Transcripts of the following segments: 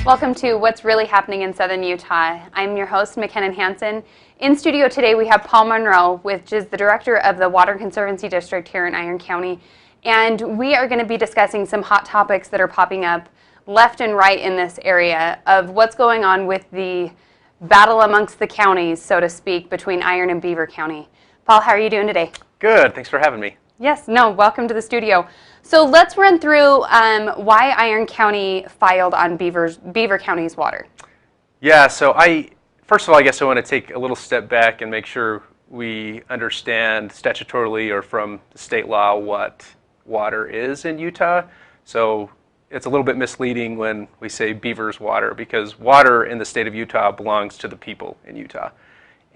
Welcome to What's Really Happening in Southern Utah. I'm your host, McKennan Hansen. In studio today we have Paul Monroe, which is the director of the Water Conservancy District here in Iron County. And we are going to be discussing some hot topics that are popping up left and right in this area of what's going on with the battle amongst the counties, so to speak, between Iron and Beaver County. Paul, how are you doing today? Good. Thanks for having me. Yes, no, welcome to the studio. So let's run through why Iron County filed on Beaver County's water. Yeah, so first of all, I guess I want to take a little step back and make sure we understand statutorily or from the state law what water is in Utah. So it's a little bit misleading when we say Beaver's water, because water in the state of Utah belongs to the people in Utah.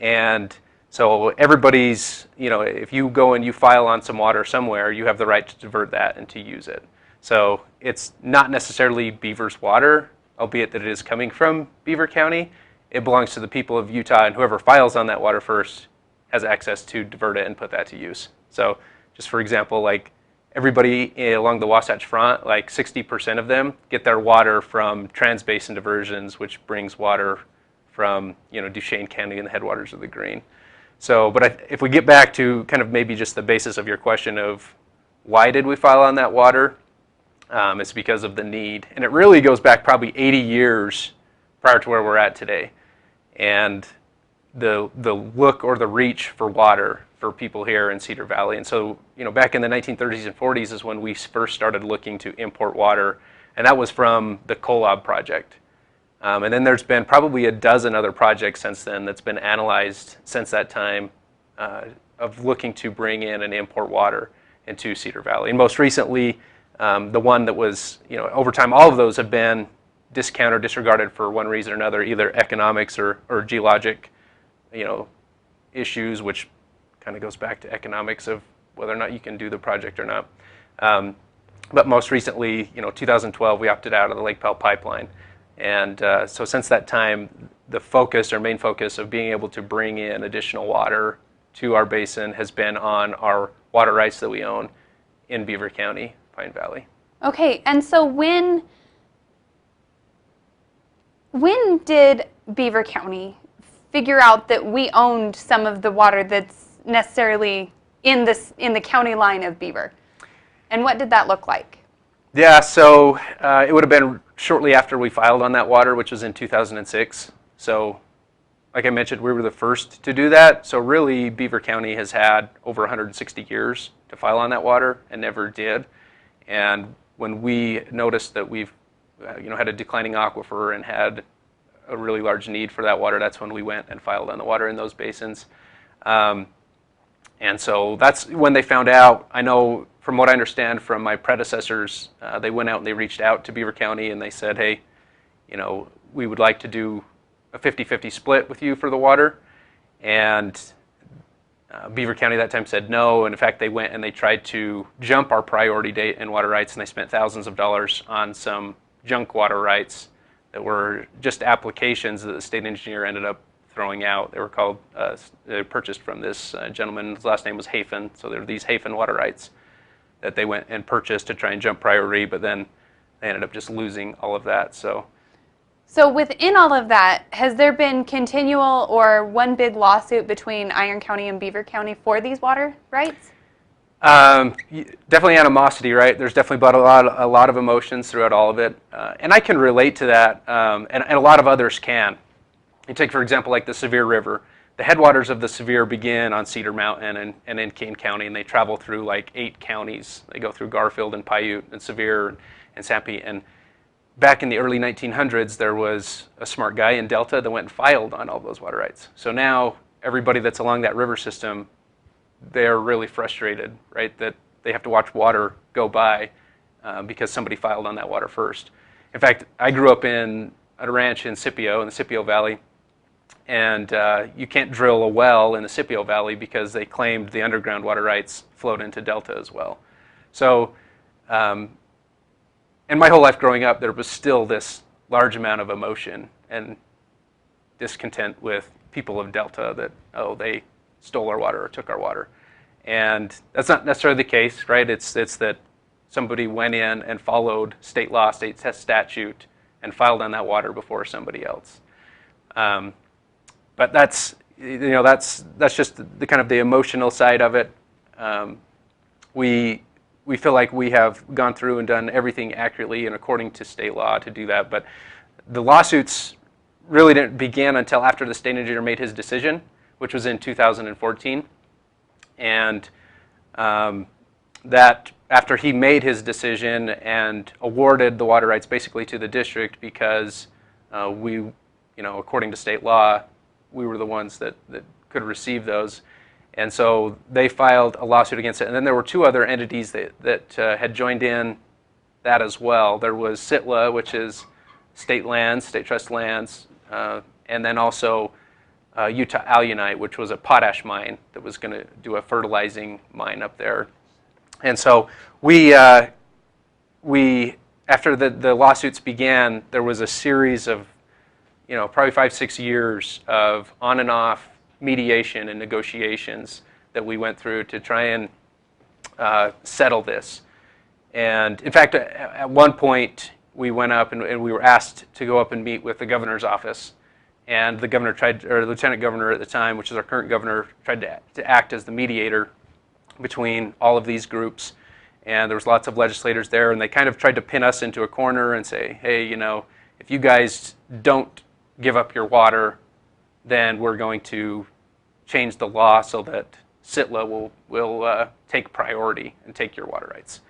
And so everybody's, if you go and you file on some water somewhere, you have the right to divert that and to use it. So it's not necessarily Beaver's water, albeit that it is coming from Beaver County. It belongs to the people of Utah, and whoever files on that water first has access to divert it and put that to use. So just for example, like everybody along the Wasatch Front, like 60% of them get their water from Trans-Basin Diversions, which brings water from Duchesne County and the headwaters of the Green. So, but if we get back to kind of maybe just the basis of your question of why did we file on that water, it's because of the need. And it really goes back probably 80 years prior to where we're at today. And the look or the reach for water for people here in Cedar Valley. And so, back in the 1930s and 40s is when we first started looking to import water. And that was from the Kolob project. And then there's been probably a dozen other projects since then that's been analyzed since that time of looking to bring in and import water into Cedar Valley. And most recently, the one that was, over time, all of those have been discounted or disregarded for one reason or another, either economics or geologic, issues, which kind of goes back to economics of whether or not you can do the project or not. But most recently, 2012, we opted out of the Lake Powell pipeline. And so since that time, the focus, our main focus of being able to bring in additional water to our basin has been on our water rights that we own in Beaver County, Pine Valley. Okay, and so when did Beaver County figure out that we owned some of the water that's necessarily in the county line of Beaver? And what did that look like? Yeah, so it would have been shortly after we filed on that water, which was in 2006. So like I mentioned, we were the first to do that. So really, Beaver County has had over 160 years to file on that water and never did. And when we noticed that we've had a declining aquifer and had a really large need for that water, that's when we went and filed on the water in those basins. And so that's when they found out. I know from what I understand from my predecessors, they went out and they reached out to Beaver County and they said, hey, we would like to do a 50-50 split with you for the water. And Beaver County that time said no. And in fact, they went and they tried to jump our priority date in water rights, and they spent thousands of dollars on some junk water rights that were just applications that the state engineer ended up throwing out. They were called, they were purchased from this gentleman. His last name was Hafen. So there were these Hafen water rights that they went and purchased to try and jump priority, but then they ended up just losing all of that. So within all of that, has there been continual or one big lawsuit between Iron County and Beaver County for these water rights? Definitely animosity, right? There's definitely a lot of emotions throughout all of it. And I can relate to that, and a lot of others can. You take, for example, like the Sevier River. The headwaters of the Sevier begin on Cedar Mountain and in Kane County, and they travel through like 8 counties. They go through Garfield and Paiute and Sevier and Sanpete. And back in the early 1900s, there was a smart guy in Delta that went and filed on all those water rights. So now everybody that's along that river system, they're really frustrated, right, that they have to watch water go by because somebody filed on that water first. In fact, I grew up at a ranch in Scipio, in the Scipio Valley. And you can't drill a well in the Scipio Valley because they claimed the underground water rights flowed into Delta as well. So, and my whole life growing up, there was still this large amount of emotion and discontent with people of Delta that, oh, they stole our water or took our water. And that's not necessarily the case, right? It's that somebody went in and followed state law, state statute, and filed on that water before somebody else. But that's just the kind of the emotional side of it. We feel like we have gone through and done everything accurately and according to state law to do that. But the lawsuits really didn't begin until after the state engineer made his decision, which was in 2014. And that after he made his decision and awarded the water rights basically to the district because according to state law, we were the ones that could receive those. And so they filed a lawsuit against it. And then there were two other entities that had joined in that as well. There was SITLA, which is state lands, state trust lands, and then also Utah Alunite, which was a potash mine that was going to do a fertilizing mine up there. And so we after the lawsuits began, there was a series of, probably 5-6 years of on and off mediation and negotiations that we went through to try and settle this. And in fact, at one point, we went up and we were asked to go up and meet with the governor's office. And the governor the lieutenant governor at the time, which is our current governor, tried to act as the mediator between all of these groups. And there was lots of legislators there, and they kind of tried to pin us into a corner and say, hey, if you guys don't give up your water, then we're going to change the law so that SITLA will take priority and take your water rights.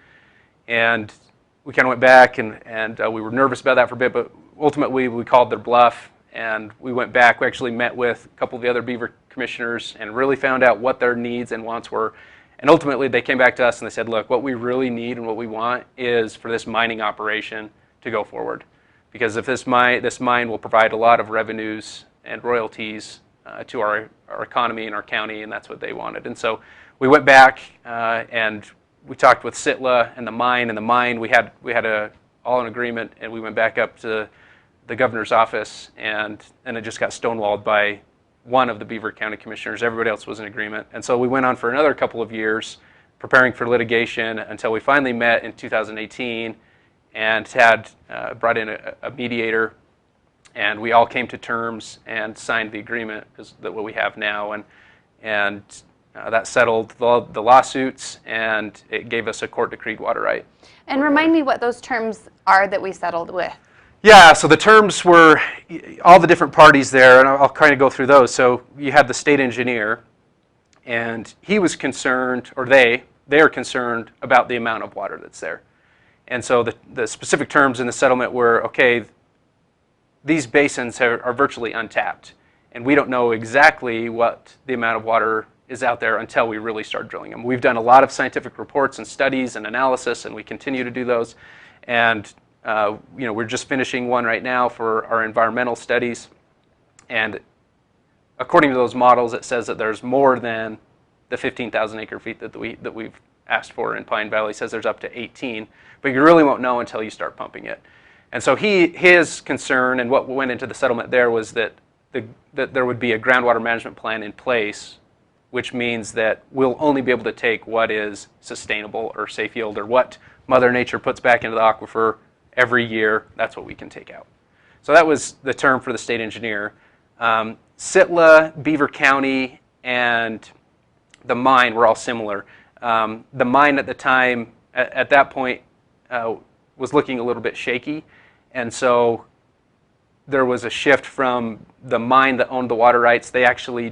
And we kind of went back, and we were nervous about that for a bit, but ultimately we called their bluff, and we went back. We actually met with a couple of the other Beaver commissioners and really found out what their needs and wants were. And ultimately they came back to us and they said, look, what we really need and what we want is for this mining operation to go forward. Because if this mine will provide a lot of revenues and royalties to our economy and our county, and that's what they wanted. And so we went back and we talked with SITLA and the mine. We had all in agreement, and we went back up to the governor's office, and it just got stonewalled by one of the Beaver County commissioners. Everybody else was in agreement. And so we went on for another couple of years preparing for litigation until we finally met in 2018 and had brought in a mediator, and we all came to terms and signed the agreement, is that what we have now, and that settled the lawsuits, and it gave us a court-decreed water right. And remind me what those terms are that we settled with. Yeah, so the terms were all the different parties there, and I'll kind of go through those. So you had the state engineer, and he was concerned, or they are concerned about the amount of water that's there. And so the specific terms in the settlement were, okay, these basins are virtually untapped, and we don't know exactly what the amount of water is out there until we really start drilling them. We've done a lot of scientific reports and studies and analysis, and we continue to do those. And we're just finishing one right now for our environmental studies. And according to those models, it says that there's more than the 15,000 acre feet that we've asked for in Pine Valley. It says there's up to 18, but you really won't know until you start pumping it. And so his concern and what went into the settlement there was that there would be a groundwater management plan in place, which means that we'll only be able to take what is sustainable or safe yield, or what Mother Nature puts back into the aquifer every year. That's what we can take out. So that was the term for the state engineer. SITLA, Beaver County, and the mine were all similar. The mine at the time, at that point, was looking a little bit shaky, and so there was a shift from the mine that owned the water rights. They actually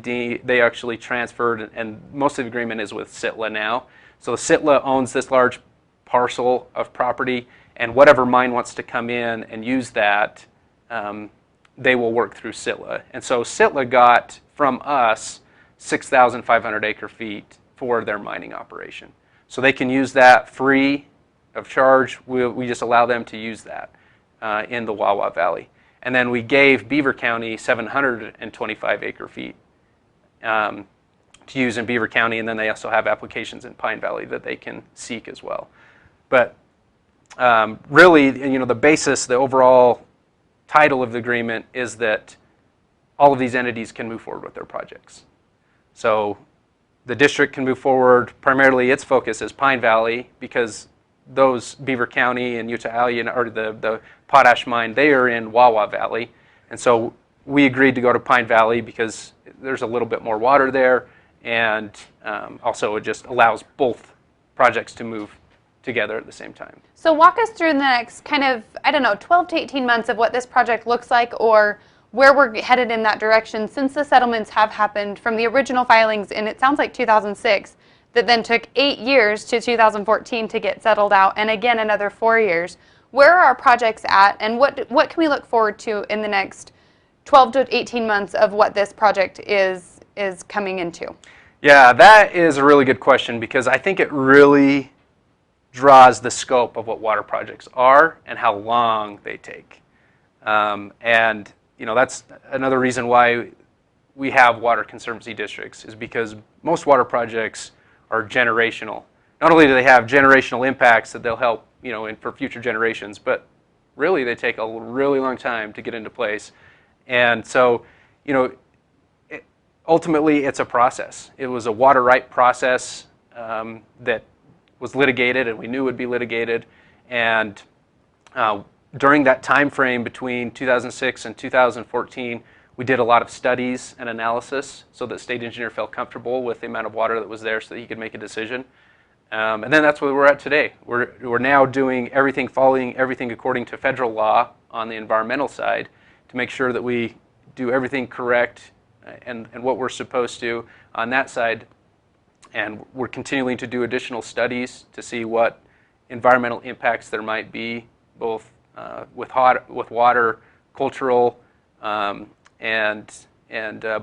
transferred, and most of the agreement is with SITLA now. So SITLA owns this large parcel of property, and whatever mine wants to come in and use that, they will work through SITLA. And so SITLA got from us 6,500 acre feet for their mining operation. So they can use that free of charge. We just allow them to use that in the Wawa Valley. And then we gave Beaver County 725 acre feet to use in Beaver County, and then they also have applications in Pine Valley that they can seek as well. But really, the basis, the overall title of the agreement is that all of these entities can move forward with their projects. So the district can move forward. Primarily, its focus is Pine Valley, because those Beaver County and Utah Allium, or the potash mine, they are in Wawa Valley. And so we agreed to go to Pine Valley because there's a little bit more water there, and also it just allows both projects to move together at the same time. So walk us through the next kind of, 12 to 18 months of what this project looks like, or where we're headed in that direction, since the settlements have happened from the original filings in, it sounds like 2006, that then took 8 years to 2014 to get settled out, and again another 4 years. Where are our projects at, and what can we look forward to in the next 12 to 18 months of what this project is coming into? Yeah, that is a really good question, because I think it really draws the scope of what water projects are and how long they take. And that's another reason why we have water conservancy districts, is because most water projects are generational. Not only do they have generational impacts that they'll help for future generations, but really they take a really long time to get into place. And so ultimately it's a process. It was a water right process that was litigated, and we knew would be litigated. And during that time frame between 2006 and 2014, we did a lot of studies and analysis so that state engineer felt comfortable with the amount of water that was there so that he could make a decision. And then that's where we're at today. We're now doing everything, following everything according to federal law on the environmental side to make sure that we do everything correct and what we're supposed to on that side. And we're continuing to do additional studies to see what environmental impacts there might be, both with water, cultural, and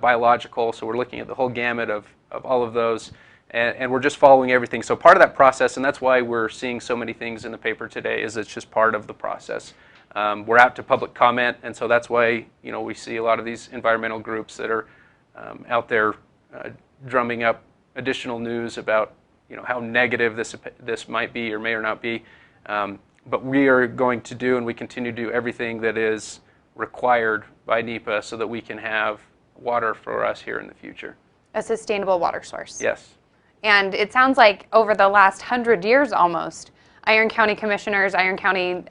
biological. So we're looking at the whole gamut of all of those, and we're just following everything. So part of that process, and that's why we're seeing so many things in the paper today, is it's just part of the process. We're out to public comment, and so that's why we see a lot of these environmental groups that are out there drumming up additional news about how negative this might be or may or not be. But we are going to do, and we continue to do, everything that is required by NEPA so that we can have water for us here in the future. A sustainable water source. Yes. And it sounds like over the last 100 years almost, Iron County commissioners, Iron County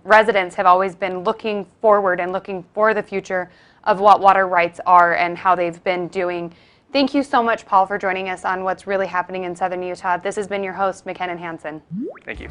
residents have always been looking forward and looking for the future of what water rights are and how they've been doing. Thank you so much, Paul, for joining us on what's really happening in Southern Utah. This has been your host, McKennan Hansen. Thank you.